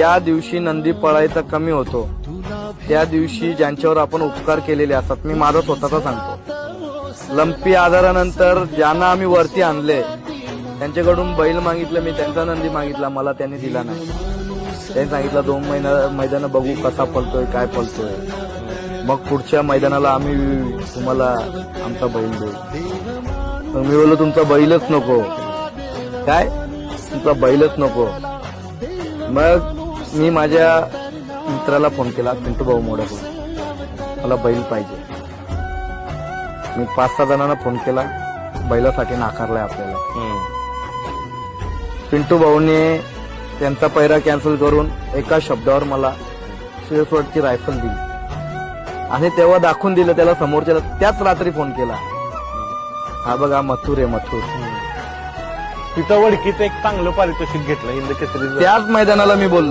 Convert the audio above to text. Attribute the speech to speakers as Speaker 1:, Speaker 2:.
Speaker 1: ज्या दिवशी नंदी पळायचा कमी होतो त्या दिवशी ज्यांच्यावर आपण उपकार केलेले असतात, मी माझा स्वतःचा सांगतो, लंपी आजारानंतर ज्यांना आम्ही वरती आणले त्यांच्याकडून बैल मागितलं, मी त्यांचा नंदी मागितला, मला त्यांनी दिला नाही. त्यांनी सांगितलं 2 मैदान बघू कसा पळतोय काय पळतोय, मग पुढच्या मैदानाला आम्ही तुम्हाला आमचा बैल देऊ. मग मी बोललो तुमचा बैलच नको, काय तुमचा बैलच नको. मग मी माझ्या मित्राला फोन केला, पिंटू भाऊ मोडक, मला बैल पाहिजे. मी 5-6 जणांना फोन केला, बैलासाठी नाकारलाय आपल्याला. पिंटू भाऊने त्यांचा पैरा कॅन्सल करून एका शब्दावर मला शिरसवडची रायफल दिली आणि तेव्हा दाखवून दिलं त्याला समोरच्याला. त्याच रात्री फोन केला, हा बघा मथुर आहे मथुर.
Speaker 2: तिथं वडकीचं एक चांगलं पारितोषिक घेतलं हिंद केसरी.
Speaker 1: त्याच मैदानाला मी बोललो.